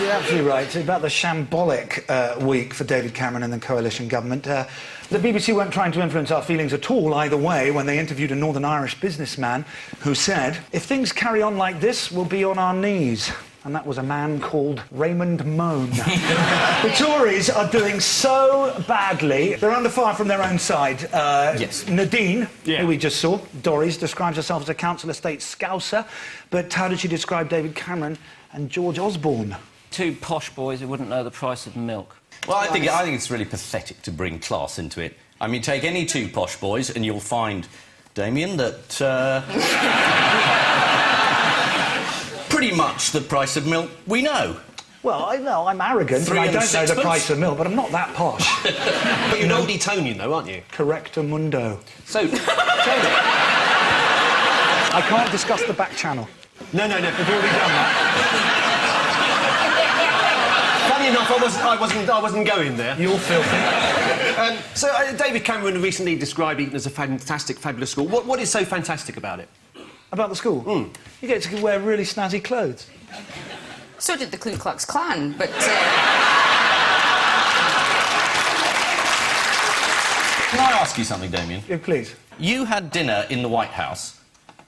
you're absolutely right. It's about the shambolic week for David Cameron and the coalition government. The BBC weren't trying to influence our feelings at all either way when they interviewed a Northern Irish businessman who said, "If things carry on like this, we'll be on our knees." And that was a man called Raymond Moan. The Tories are doing so badly. They're under fire from their own side. Yes. Nadine, who we just saw, Dorries, describes herself as a council estate scouser. But how did she describe David Cameron and George Osborne? Two posh boys who wouldn't know the price of milk. Well, I think it's really pathetic to bring class into it. I mean, take any two posh boys and you'll find, Damian, that... pretty much the price of milk we know. Well, I know I'm arrogant and I don't know the price of milk, but I'm not that posh. But you're an oldie Tonian, though, aren't you? Correctamundo. So, Tony... I can't discuss the back channel. No. We've already done that. Funny enough, I wasn't going there. You're filthy. So, David Cameron recently described Eton as a fantastic, fabulous school. What is so fantastic about it? About the school? You get to wear really snazzy clothes. So did the Ku Klux Klan, but... Can I ask you something, Damian? Yeah, please. You had dinner in the White House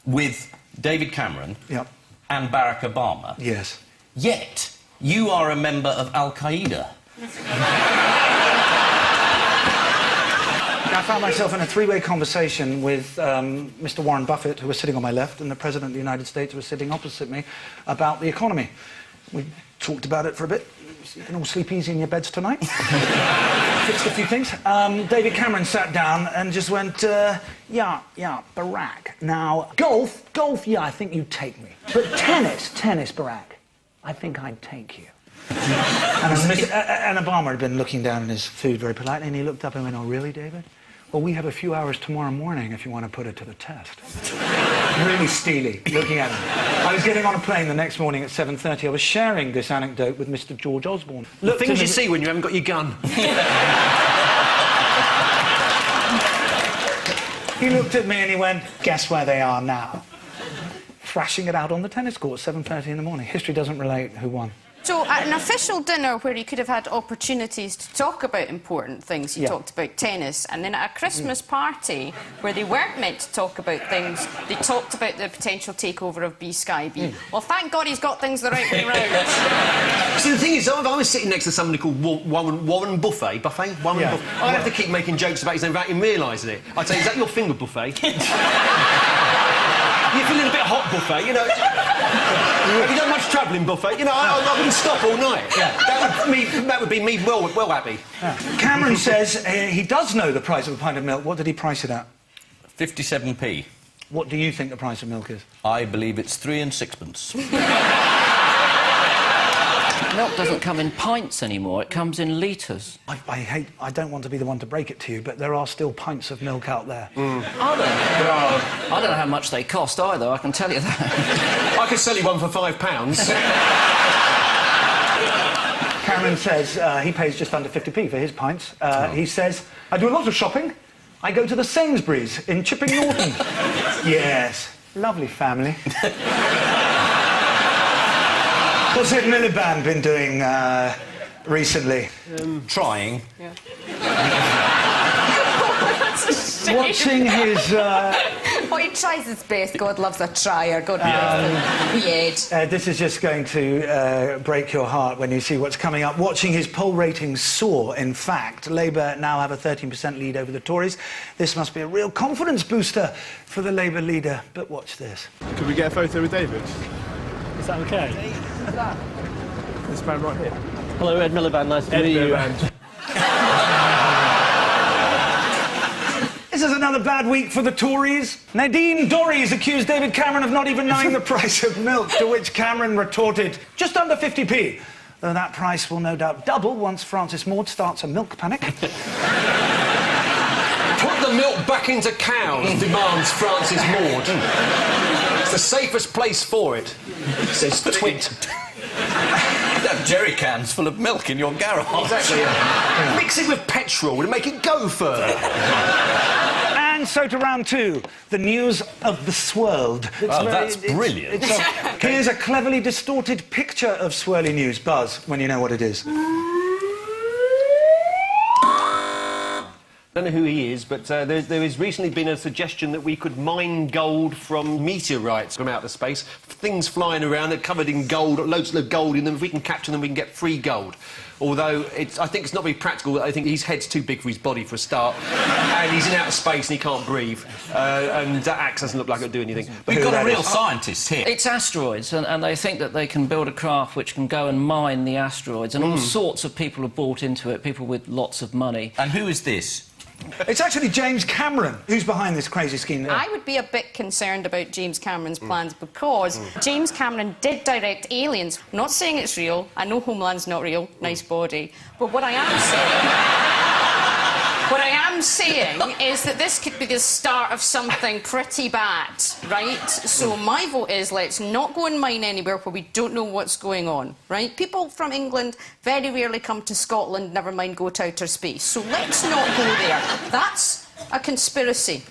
with David Cameron and Barack Obama. Yes. Yet, you are a member of Al-Qaeda. I found myself in a three-way conversation with Mr. Warren Buffett, who was sitting on my left, and the President of the United States, who was sitting opposite me, about the economy. We talked about it for a bit. So you can all sleep easy in your beds tonight. Fixed a few things. David Cameron sat down and just went, yeah, Barack. Now, golf, yeah, I think you'd take me. But tennis, Barack, I think I'd take you. And Obama had been looking down at his food very politely, and he looked up and went, "Oh, really, David? Well, we have a few hours tomorrow morning if you want to put it to the test." Really steely, looking at him. I was getting on a plane the next morning at 7:30. I was sharing this anecdote with Mr. George Osborne. The things you see when you haven't got your gun. He looked at me and he went, "Guess where they are now?" Thrashing it out on the tennis court at 7:30 in the morning. History doesn't relate who won. So, at an official dinner where you could have had opportunities to talk about important things, you talked about tennis, and then at a Christmas party where they weren't meant to talk about things, they talked about the potential takeover of B-Sky B. Well, thank God he's got things the right way round. So the thing is, I was sitting next to somebody called Warren Buffett. Buffett? I'd have to keep making jokes about his name without him realising it. I'd say, "Is that your finger, Buffet?" You're feeling a bit hot, Buffet, you know. Have you done much travelling, Buffet? You know, I wouldn't stop all night. That would be me well happy. Cameron says he does know the price of a pint of milk. What did he price it at? 57p. What do you think the price of milk is? I believe it's 3 and 6pence. Milk doesn't come in pints anymore, it comes in litres. I don't want to be the one to break it to you, but there are still pints of milk out there. Are there? I don't know how much they cost either, I can tell you that. I could sell you one for £5. Cameron says he pays just under 50p for his pints. He says, "I do a lot of shopping. I go to the Sainsbury's in Chipping Norton." Yes, lovely family. What's Ed Miliband been doing recently? Trying. Watching his... Oh, he tries his best. God loves a trier. God loves Ed. This is just going to break your heart when you see what's coming up. Watching his poll ratings soar, in fact. Labour now have a 13% lead over the Tories. This must be a real confidence booster for the Labour leader. But watch this. Could we get a photo with David? Is that okay? Who's that? This man right here. Hello, Ed Miliband. Nice to meet you. This is another bad week for the Tories. Nadine Dorries accused David Cameron of not even knowing the price of milk, to which Cameron retorted, "Just under 50p. Though that price will no doubt double once Francis Maud starts a milk panic." Put the milk back into cows, demands Francis Maud. It's the safest place for it, says Twit. You have jerry cans full of milk in your garage. Exactly. Mix it with petrol and make it go further. And so to round two, the news of the swirled. That's brilliant. Here's a cleverly distorted picture of swirly news. Buzz, when you know what it is. I don't know who he is, but there has recently been a suggestion that we could mine gold from meteorites from outer space. Things flying around, they're covered in gold, loads of gold in them. If we can capture them, we can get free gold. Although, I think it's not very practical. I think his head's too big for his body, for a start. And he's in outer space and he can't breathe. And that axe doesn't look like it'll do anything. We've got a real scientist here. It's asteroids, and they think that they can build a craft which can go and mine the asteroids, and all sorts of people have bought into it, people with lots of money. And who is this? It's actually James Cameron who's behind this crazy scheme. I would be a bit concerned about James Cameron's plans because James Cameron did direct Aliens. I'm not saying it's real. I know Homeland's not real. Nice body. But what I am saying is that this could be the start of something pretty bad, right? So my vote is let's not go and mine anywhere where we don't know what's going on, right? People from England very rarely come to Scotland, never mind go to outer space. So let's not go there. That's a conspiracy.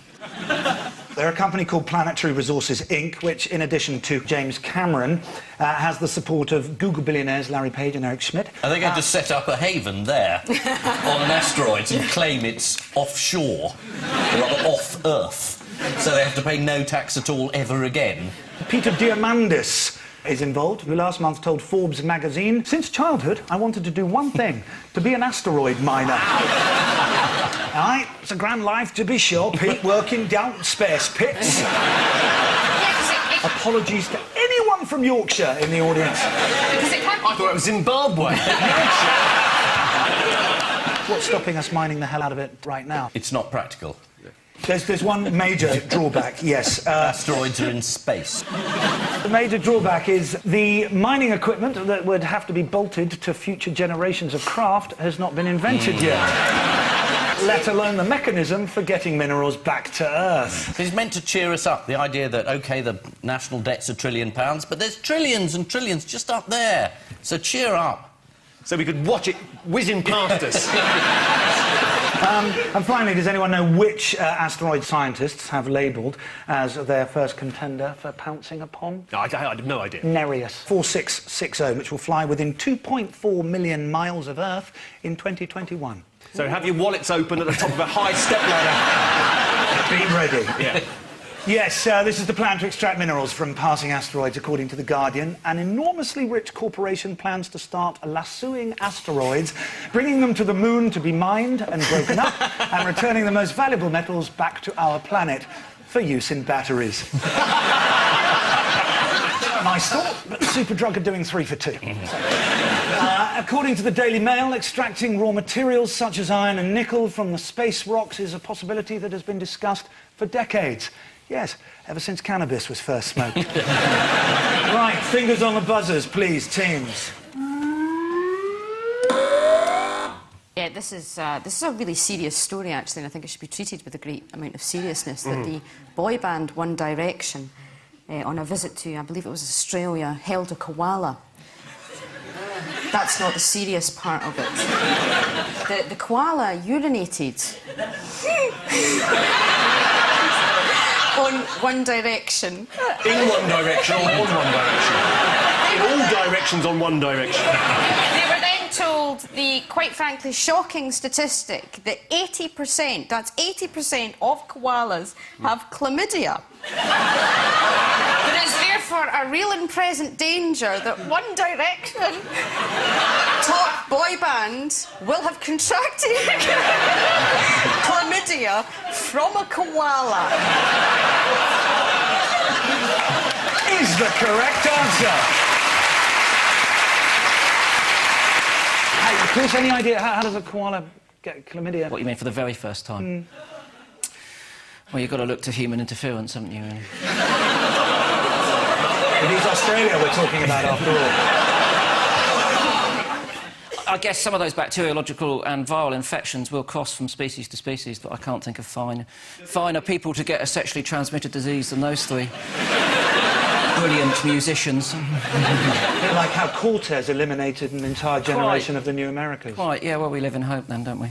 They're a company called Planetary Resources, Inc., which, in addition to James Cameron, has the support of Google billionaires Larry Page and Eric Schmidt. Are they going to set up a haven there on an asteroid and claim it's offshore, or rather off Earth, so they have to pay no tax at all ever again? Peter Diamandis is involved, who last month told Forbes magazine, "Since childhood, I wanted to do one thing, to be an asteroid miner." Aye, it's a grand life to be sure, Pete, working down space pits. Apologies to anyone from Yorkshire in the audience. I thought it was Zimbabwe. What's stopping us mining the hell out of it right now? It's not practical. There's one major drawback, yes. Asteroids are in space. The major drawback is the mining equipment that would have to be bolted to future generations of craft has not been invented yet. Let alone the mechanism for getting minerals back to Earth. It's meant to cheer us up, the idea that, OK, the national debt's £1 trillion, but there's trillions and trillions just up there. So cheer up. So we could watch it whizzing past us. And finally, does anyone know which asteroid scientists have labelled as their first contender for pouncing upon? No, I have no idea. Nereus 4660, which will fly within 2.4 million miles of Earth in 2021. So have your wallets open at the top of a high step ladder. Be ready. Yeah. Yes, this is the plan to extract minerals from passing asteroids, according to The Guardian. An enormously rich corporation plans to start lassoing asteroids, bringing them to the moon to be mined and broken up, and returning the most valuable metals back to our planet for use in batteries. Nice thought, but Superdrug are doing 3 for 2. According to the Daily Mail, extracting raw materials such as iron and nickel from the space rocks is a possibility that has been discussed for decades. Yes, ever since cannabis was first smoked. Right, fingers on the buzzers, please, teams. Yeah, this is a really serious story, actually, and I think it should be treated with a great amount of seriousness, that the boy band One Direction, on a visit to, I believe it was Australia, held a koala. That's not the serious part of it. The koala urinated on One Direction. In One Direction or on One Direction? In all directions on One Direction. They were then told the, quite frankly, shocking statistic that 80%, that's 80% of koalas have chlamydia. There is therefore a real and present danger that One Direction top boy band will have contracted chlamydia from a koala. Is the correct answer. Hey, Chris, any idea how does a koala get chlamydia? What you mean, for the very first time? Well, you've got to look to human interference, haven't you? It is Australia we're talking about, after all. I guess some of those bacteriological and viral infections will cross from species to species, but I can't think of finer people to get a sexually transmitted disease than those three. Brilliant musicians. Like how Cortez eliminated an entire generation of the New Americas. Right, yeah, well, we live in hope then, don't we?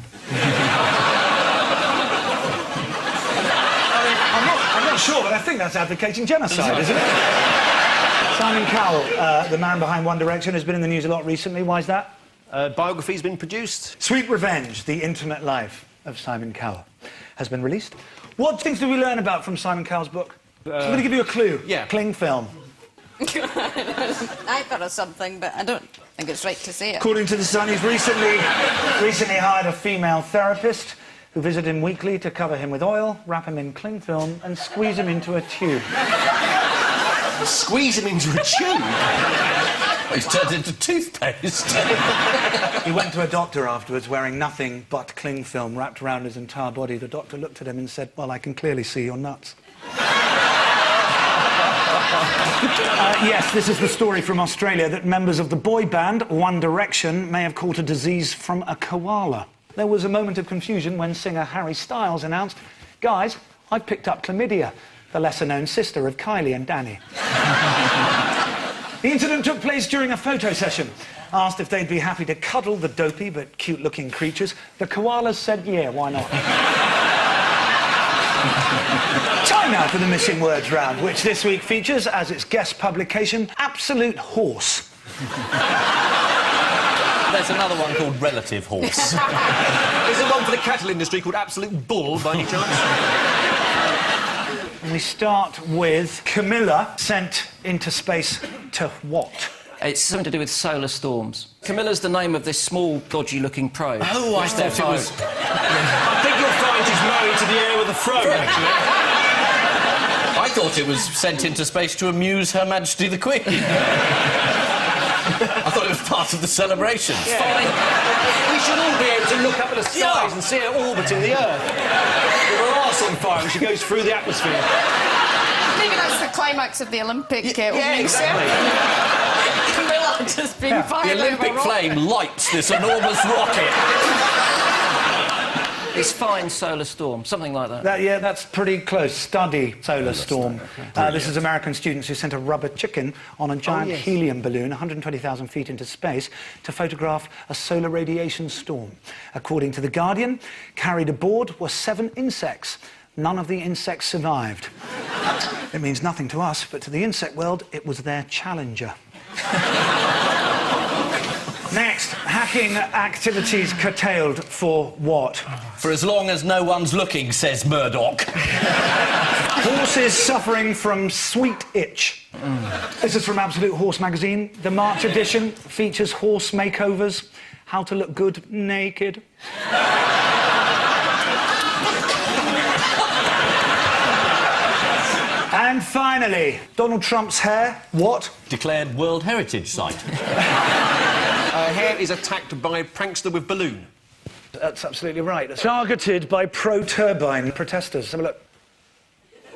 not sure, but I think that's advocating genocide, isn't it? Simon Cowell, the man behind One Direction, has been in the news a lot recently. Why is that? Biography's been produced. Sweet Revenge, the intimate life of Simon Cowell, has been released. What things did we learn about from Simon Cowell's book? I'm going to give you a clue. Yeah. Cling film. I thought of something, but I don't think it's right to say it. According to The Sun, he's recently hired a female therapist who visited him weekly to cover him with oil, wrap him in cling film and squeeze him into a tube. Squeeze him into a tube? He's turned into toothpaste. He went to a doctor afterwards wearing nothing but cling film wrapped around his entire body. The doctor looked at him and said, "Well, I can clearly see your nuts." Yes, this is the story from Australia that members of the boy band One Direction may have caught a disease from a koala. There was a moment of confusion when singer Harry Styles announced, "Guys, I've picked up chlamydia," the lesser-known sister of Kylie and Danny. The incident took place during a photo session. Asked if they'd be happy to cuddle the dopey but cute-looking creatures, the koalas said, "Yeah, why not?" Time now for the Missing Words round, which this week features, as its guest publication, Absolute Horse. There's another one called Relative Horse. Is there one for the cattle industry called Absolute Bull, by any chance? And we start with Camilla, sent into space to what? It's something to do with solar storms. Camilla's the name of this small, dodgy-looking probe. Oh, I thought it was... I think you'll find he's married to the heir with a throne, actually. I thought it was sent into space to amuse Her Majesty the Queen. I thought it was part of the celebration. Yeah. Fine. We should all be able to look up at the skies and see her orbiting the Earth. With her arse on fire and she goes through the atmosphere. Maybe that's the climax of the Olympic Yeah, exactly. Camilla just being fired The Olympic out of a rocket. flame lights this enormous rocket. It's fine solar storm, something like that. Yeah, that's pretty close. Study solar storm. This is American students who sent a rubber chicken on a giant helium balloon 120,000 feet into space to photograph a solar radiation storm. According to The Guardian, carried aboard were 7 insects. None of the insects survived. It means nothing to us, but to the insect world, it was their challenger. Next, hacking activities curtailed for what? For as long as no one's looking, says Murdoch. Horses suffering from sweet itch. This is from Absolute Horse magazine. The March edition features horse makeovers, how to look good naked. And finally, Donald Trump's hair, what? Declared World Heritage Site. Her hair is attacked by a prankster with balloon. That's absolutely right. Targeted by pro-turbine protesters. Have a look.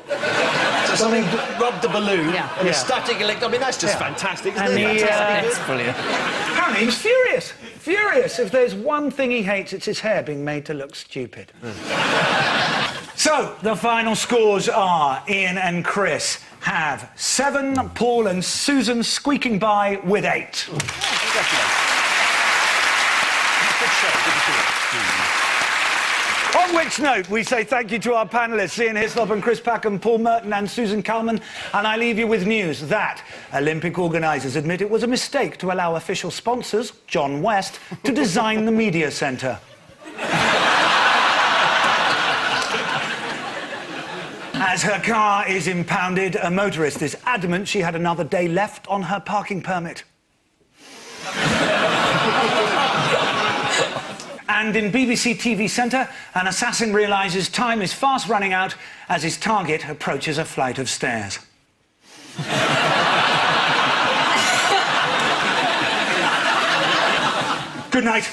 So something rubbed the balloon and Yeah. a static electric... I mean, that's just fantastic, isn't And it? he, It's brilliant. apparently he was furious. Furious. If there's one thing he hates, it's his hair being made to look stupid. So, the final scores are Ian and Chris have 7, Paul and Susan squeaking by with 8. On which note, we say thank you to our panellists, Ian Hislop and Chris Packham, Paul Merton and Susan Cullman, and I leave you with news that Olympic organisers admit it was a mistake to allow official sponsors, John West, to design the media centre. As her car is impounded, a motorist is adamant she had another day left on her parking permit. And in BBC TV Centre, an assassin realises time is fast running out as his target approaches a flight of stairs. Good night.